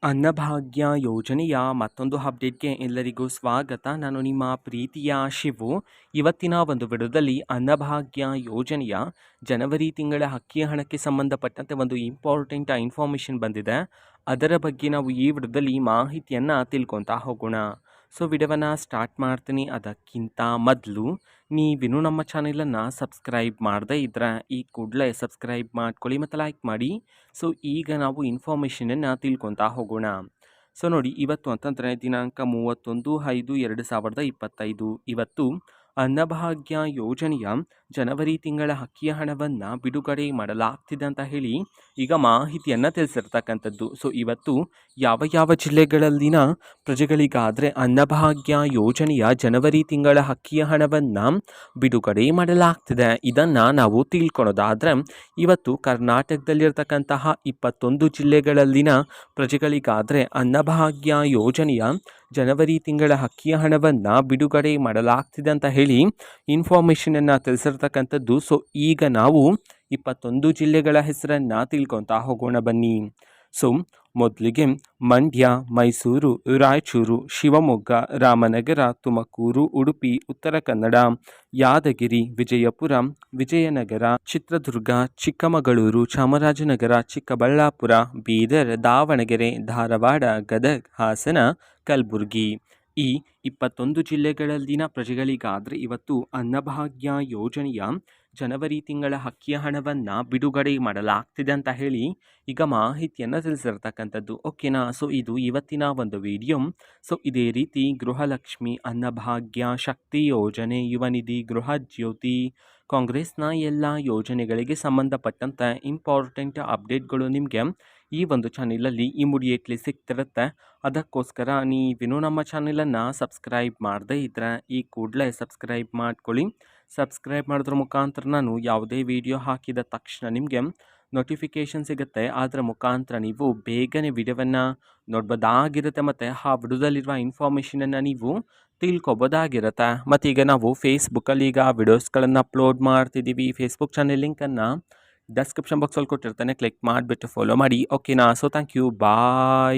ಅನ್ನಭಾಗ್ಯ ಯೋಜನೆಯ ಮತ್ತೊಂದು ಅಪ್ಡೇಟ್ಗೆ ಎಲ್ಲರಿಗೂ ಸ್ವಾಗತ. ನಾನು ನಿಮ್ಮ ಪ್ರೀತಿಯ ಶಿವು. ಇವತ್ತಿನ ಒಂದು ವಿಡಿಯೋದಲ್ಲಿ ಅನ್ನಭಾಗ್ಯ ಯೋಜನೆಯ ಜನವರಿ ತಿಂಗಳ ಅಕ್ಕಿ ಹಣಕ್ಕೆ ಸಂಬಂಧಪಟ್ಟಂತೆ ಒಂದು ಇಂಪಾರ್ಟೆಂಟ್ ಇನ್ಫಾರ್ಮೇಷನ್ ಬಂದಿದೆ. ಅದರ ಬಗ್ಗೆ ನಾವು ಈ ವಿಡಿಯೋದಲ್ಲಿ ಮಾಹಿತಿಯನ್ನು ತಿಳ್ಕೊತಾ ಹೋಗೋಣ. ಸೊ ವಿಡಿಯೋವನ್ನು ಸ್ಟಾರ್ಟ್ ಮಾಡ್ತೀನಿ. ಅದಕ್ಕಿಂತ ಮೊದಲು ನೀವಿನ್ನೂ ನಮ್ಮ ಚಾನೆಲನ್ನು ಸಬ್ಸ್ಕ್ರೈಬ್ ಮಾಡದೇ ಇದ್ದರೆ ಈ ಕೂಡಲೇ ಸಬ್ಸ್ಕ್ರೈಬ್ ಮಾಡ್ಕೊಳ್ಳಿ ಮತ್ತು ಲೈಕ್ ಮಾಡಿ. ಸೊ ಈಗ ನಾವು ಇನ್ಫಾರ್ಮೇಷನನ್ನು ತಿಳ್ಕೊತಾ ಹೋಗೋಣ. ಸೊ ನೋಡಿ, ಇವತ್ತು ಅಂತಂದರೆ ದಿನಾಂಕ 31/5/2025 ಇವತ್ತು ಅನ್ನಭಾಗ್ಯ ಯೋಜನೆಯ ಜನವರಿ ತಿಂಗಳ ಅಕ್ಕಿಯ ಹಣವನ್ನು ಬಿಡುಗಡೆ ಮಾಡಲಾಗ್ತಿದೆ ಅಂತ ಹೇಳಿ ಈಗ ಮಾಹಿತಿಯನ್ನು ತಿಳಿಸಿರ್ತಕ್ಕಂಥದ್ದು. ಸೊ ಇವತ್ತು ಯಾವ ಯಾವ ಜಿಲ್ಲೆಗಳಲ್ಲಿನ ಪ್ರಜೆಗಳಿಗಾದರೆ ಅನ್ನಭಾಗ್ಯ ಯೋಜನೆಯ ಜನವರಿ ತಿಂಗಳ ಅಕ್ಕಿಯ ಹಣವನ್ನು ಬಿಡುಗಡೆ ಮಾಡಲಾಗ್ತಿದೆ ಇದನ್ನು ನಾವು ತಿಳ್ಕೊಳೋದಾದರೆ, ಇವತ್ತು ಕರ್ನಾಟಕದಲ್ಲಿರ್ತಕ್ಕಂತಹ 21 ಜಿಲ್ಲೆಗಳಲ್ಲಿನ ಪ್ರಜೆಗಳಿಗಾದರೆ ಅನ್ನಭಾಗ್ಯ ಯೋಜನೆಯ ಜನವರಿ ತಿಂಗಳ ಅಕ್ಕಿಯ ಹಣವನ್ನು ಬಿಡುಗಡೆ ಮಾಡಲಾಗ್ತಿದೆ ಅಂತ ಹೇಳಿ ಇನ್ಫಾರ್ಮೇಷನನ್ನು ತಿಳಿಸಿರ್ತಕ್ಕಂಥದ್ದು. ಸೊ ಈಗ ನಾವು 21 ಜಿಲ್ಲೆಗಳ ಹೆಸರನ್ನು ತಿಳ್ಕೊತಾ ಹೋಗೋಣ ಬನ್ನಿ. ಸೊ ಮೊದಲಿಗೆ ಮಂಡ್ಯ, ಮೈಸೂರು, ರಾಯಚೂರು, ಶಿವಮೊಗ್ಗ, ರಾಮನಗರ, ತುಮಕೂರು, ಉಡುಪಿ, ಉತ್ತರ ಕನ್ನಡ, ಯಾದಗಿರಿ, ವಿಜಯಪುರ, ವಿಜಯನಗರ, ಚಿತ್ರದುರ್ಗ, ಚಿಕ್ಕಮಗಳೂರು, ಚಾಮರಾಜನಗರ, ಚಿಕ್ಕಬಳ್ಳಾಪುರ, ಬೀದರ್, ದಾವಣಗೆರೆ, ಧಾರವಾಡ, ಗದಗ, ಹಾಸನ, ಕಲಬುರಗಿ ಈ 21 ಜಿಲ್ಲೆಗಳಲ್ಲಿನ ಪ್ರಜೆಗಳಿಗಾದರೆ ಇವತ್ತು ಅನ್ನಭಾಗ್ಯ ಯೋಜನೆಯ ಜನವರಿ ತಿಂಗಳ ಅಕ್ಕಿಯ ಹಣವನ್ನು ಬಿಡುಗಡೆ ಮಾಡಲಾಗ್ತಿದೆ ಅಂತ ಹೇಳಿ ಈಗ ಮಾಹಿತಿಯನ್ನು ತಿಳಿಸಿರ್ತಕ್ಕಂಥದ್ದು. ಓಕೆನಾ. ಸೊ ಇದು ಇವತ್ತಿನ ಒಂದು ವಿಡಿಯೋ. ಸೊ ಇದೇ ರೀತಿ ಗೃಹಲಕ್ಷ್ಮಿ, ಅನ್ನಭಾಗ್ಯ, ಶಕ್ತಿ ಯೋಜನೆ, ಯುವ ನಿಧಿ, ಗೃಹ ಜ್ಯೋತಿ, ಕಾಂಗ್ರೆಸ್ನ ಎಲ್ಲ ಯೋಜನೆಗಳಿಗೆ ಸಂಬಂಧಪಟ್ಟಂಥ ಇಂಪಾರ್ಟೆಂಟ್ ಅಪ್ಡೇಟ್ಗಳು ನಿಮಗೆ ಈ ಒಂದು ಚಾನೆಲಲ್ಲಿ ಇಮಿಡಿಯೇಟ್ಲಿ ಸಿಗ್ತಿರುತ್ತೆ. ಅದಕ್ಕೋಸ್ಕರ ನೀವಿನ್ನೂ ನಮ್ಮ ಚಾನೆಲನ್ನು ಸಬ್ಸ್ಕ್ರೈಬ್ ಮಾಡದೇ ಇದ್ದರೆ ಈ ಕೂಡಲೇ ಸಬ್ಸ್ಕ್ರೈಬ್ ಮಾಡ್ಕೊಳ್ಳಿ. ಸಬ್ಸ್ಕ್ರೈಬ್ ಮಾಡೋದ್ರ ಮುಖಾಂತರ ನಾನು ಯಾವುದೇ ವಿಡಿಯೋ ಹಾಕಿದ ತಕ್ಷಣ ನಿಮಗೆ ನೋಟಿಫಿಕೇಷನ್ ಸಿಗುತ್ತೆ. ಅದರ ಮುಖಾಂತರ ನೀವು ಬೇಗನೆ ವಿಡಿಯೋವನ್ನು ನೋಡ್ಬೋದಾಗಿರುತ್ತೆ ಮತ್ತು ಆ ವಿಡಿಯೋದಲ್ಲಿರುವ ಇನ್ಫಾರ್ಮೇಷನನ್ನು ನೀವು ತಿಳ್ಕೊಬೋದಾಗಿರುತ್ತೆ. ಮತ್ತು ಈಗ ನಾವು ಫೇಸ್ಬುಕ್ಕಲ್ಲಿ ಈಗ ವಿಡಿಯೋಸ್ಗಳನ್ನು ಅಪ್ಲೋಡ್ ಮಾಡ್ತಿದ್ದೀವಿ. ಫೇಸ್ಬುಕ್ ಚಾನೆಲ್ ಲಿಂಕನ್ನು ಡಿಸ್ಕ್ರಿಪ್ಷನ್ ಬಾಕ್ಸಲ್ಲಿ ಕೊಟ್ಟಿರ್ತಾನೆ, ಕ್ಲಿಕ್ ಮಾಡಿಬಿಟ್ಟು ಫಾಲೋ ಮಾಡಿ. ಓಕೆನಾ. So thank you, bye.